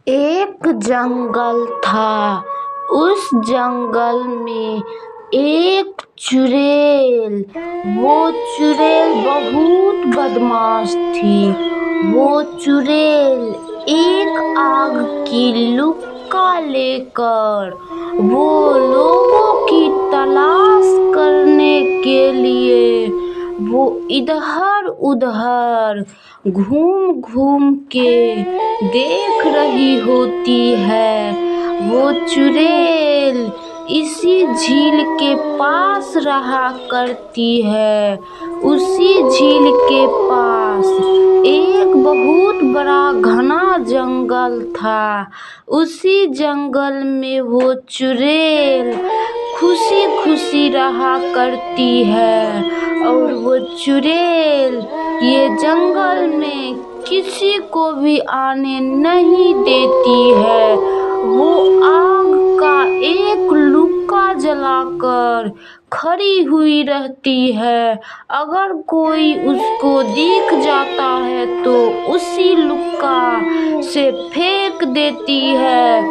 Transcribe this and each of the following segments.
एक जंगल था। उस जंगल में एक चुड़ैल। वो चुड़ैल बहुत बदमाश थी। वो चुड़ैल एक आग की लुक्का लेकर वो लोगों की तलाश करने के लिए वो इधर उधर घूम घूम के देख रही होती है। वो चुड़ैल इसी झील के पास रहा करती है। उसी झील के पास एक बहुत बड़ा घना जंगल था। उसी जंगल में वो चुड़ैल खुशी खुशी रहा करती है। और वो चुड़ैल ये जंगल में किसी को भी आने नहीं देती है। वो आग का एक लुक्का जलाकर खड़ी हुई रहती है। अगर कोई उसको दिख जाता है तो उसी लुक्का से फेंक देती है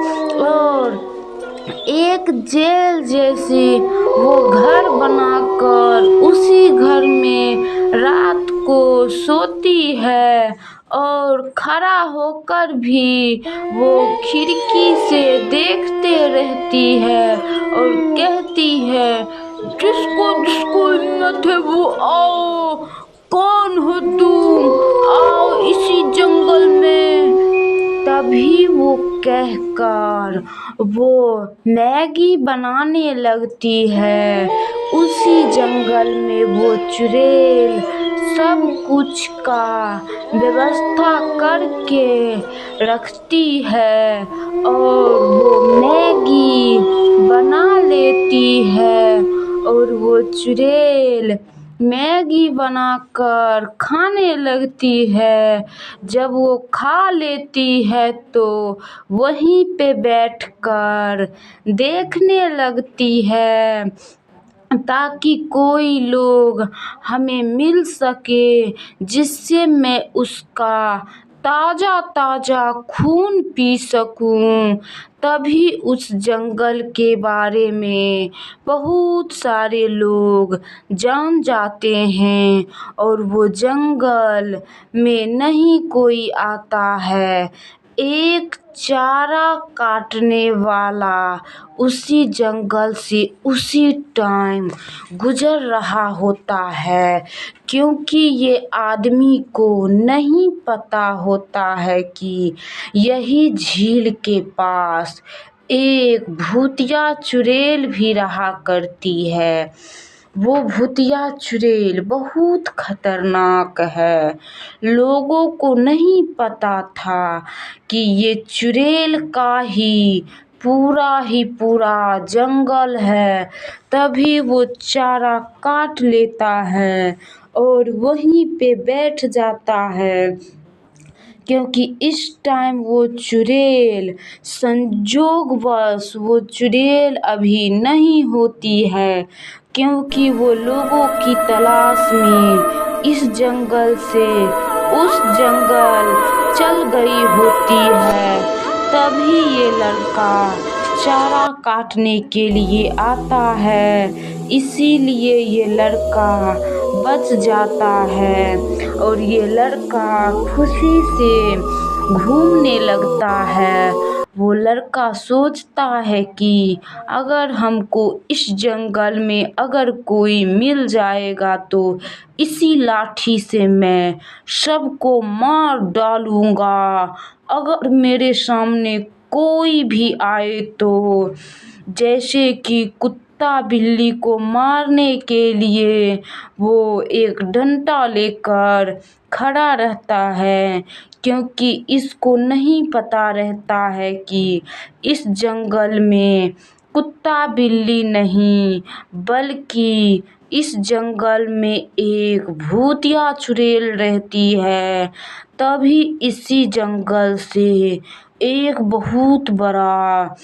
और एक जेल जैसी वो घर बनाकर उसी घर में रात को सोती है। और खड़ा होकर भी वो खिड़की से देखते रहती है और कहती है, जिसको जिसको हिम्मत है वो आओ। कौन हो तुम? आओ इसी जंगल में। तभी वो कहकर वो मैगी बनाने लगती है। उसी जंगल में वो चुड़ैल सब कुछ का व्यवस्था करके रखती है और वो मैगी बना लेती है। और वो चुड़ैल मैगी बनाकर खाने लगती है। जब वो खा लेती है तो वहीं पे बैठकर देखने लगती है ताकि कोई लोग हमें मिल सके, जिससे मैं उसका ताज़ा ताज़ा खून पी सकूं। तभी उस जंगल के बारे में बहुत सारे लोग जान जाते हैं और वो जंगल में नहीं कोई आता है। एक चारा काटने वाला उसी जंगल से उसी टाइम गुजर रहा होता है, क्योंकि ये आदमी को नहीं पता होता है कि यही झील के पास एक भूतिया चुड़ैल भी रहा करती है। वो भूतिया चुड़ैल बहुत खतरनाक है। लोगों को नहीं पता था कि ये चुड़ैल का ही पूरा जंगल है। तभी वो चारा काट लेता है और वहीं पे बैठ जाता है, क्योंकि इस टाइम वो चुड़ैल संजोगवश वो चुड़ैल अभी नहीं होती है, क्योंकि वो लोगों की तलाश में इस जंगल से उस जंगल चल गई होती है। तभी ये लड़का चारा काटने के लिए आता है, इसीलिए ये लड़का बच जाता है और ये लड़का खुशी से घूमने लगता है। वो लड़का सोचता है कि अगर हमको इस जंगल में अगर कोई मिल जाएगा तो इसी लाठी से मैं सबको मार डालूँगा। अगर मेरे सामने कोई भी आए तो, जैसे कि कुत्ता बिल्ली को मारने के लिए वो एक डंडा लेकर खड़ा रहता है, क्योंकि इसको नहीं पता रहता है कि इस जंगल में कुत्ता बिल्ली नहीं बल्कि इस जंगल में एक भूतिया चुड़ैल रहती है। तभी इसी जंगल से एक बहुत बड़ा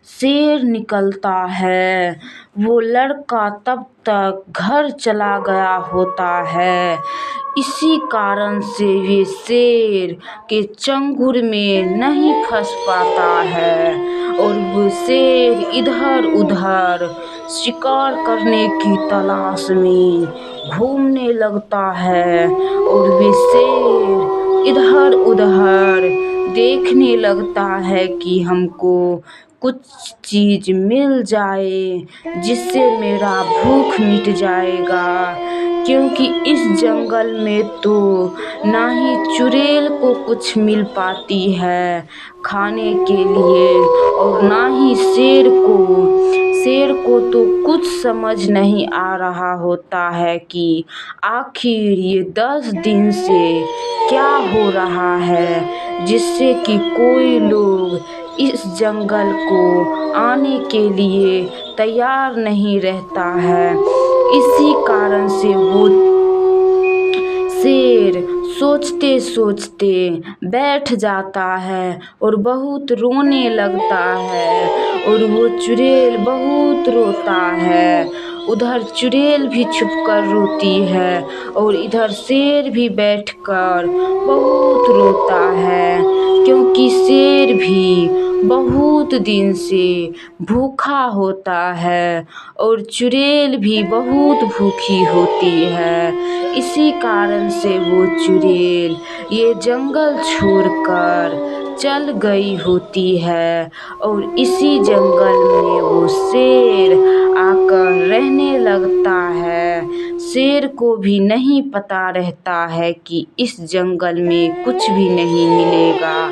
शेर निकलता है। वो लड़का तब तक घर चला गया होता है। इसी कारण से वे शेर के चंगुल में नहीं फंस पाता है और वो शेर इधर उधर शिकार करने की तलाश में घूमने लगता है और वे शेर इधर उधर देखने लगता है कि हमको कुछ चीज मिल जाए जिससे मेरा भूख मिट जाएगा, क्योंकि इस जंगल में तो ना ही चुड़ैल को कुछ मिल पाती है खाने के लिए और ना ही शेर को तो कुछ समझ नहीं आ रहा होता है कि आखिर ये 10 दिन से क्या हो रहा है जिससे कि कोई लोग इस जंगल को आने के लिए तैयार नहीं रहता है। इसी कारण से वो शेर सोचते सोचते बैठ जाता है और बहुत रोने लगता है और वो चुड़ैल बहुत रोता है। उधर चुड़ैल भी छुपकर रोती है और इधर शेर भी बैठकर बहुत रोता है, क्योंकि शेर भी बहुत दिन से भूखा होता है और चुड़ैल भी बहुत भूखी होती है। इसी कारण से वो चुड़ैल ये जंगल छोड़कर चल गई होती है और इसी जंगल में वो शेर आकर रहने लगता है। शेर को भी नहीं पता रहता है कि इस जंगल में कुछ भी नहीं मिलेगा।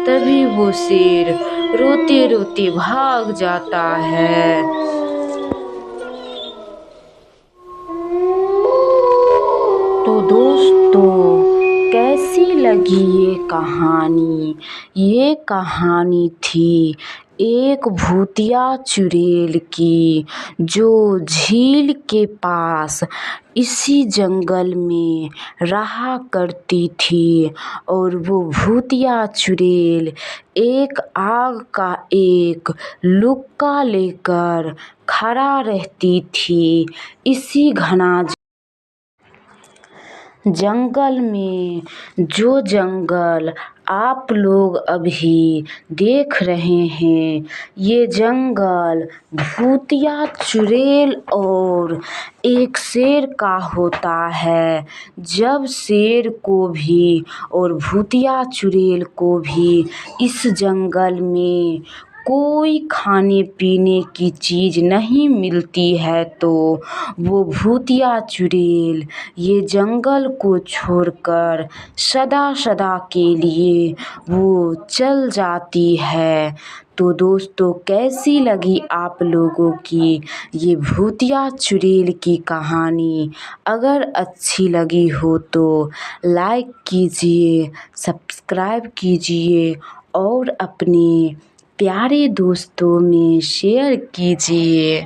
तभी वो शेर रोते रोते भाग जाता है। तो दोस्तों, कैसी लगी ये कहानी? ये कहानी थी एक भूतिया चुड़ैल की, जो झील के पास इसी जंगल में रहा करती थी। और वो भूतिया चुड़ैल एक आग का एक लुक्का लेकर खड़ा रहती थी इसी घना जंगल में। जो जंगल आप लोग अभी देख रहे हैं, ये जंगल भूतिया चुड़ैल और एक शेर का होता है। जब शेर को भी और भूतिया चुड़ैल को भी इस जंगल में कोई खाने पीने की चीज़ नहीं मिलती है, तो वो भूतिया चुड़ैल ये जंगल को छोड़कर सदा सदा के लिए वो चल जाती है। तो दोस्तों, कैसी लगी आप लोगों की ये भूतिया चुड़ैल की कहानी? अगर अच्छी लगी हो तो लाइक कीजिए, सब्सक्राइब कीजिए और अपने प्यारे दोस्तों में शेयर कीजिए।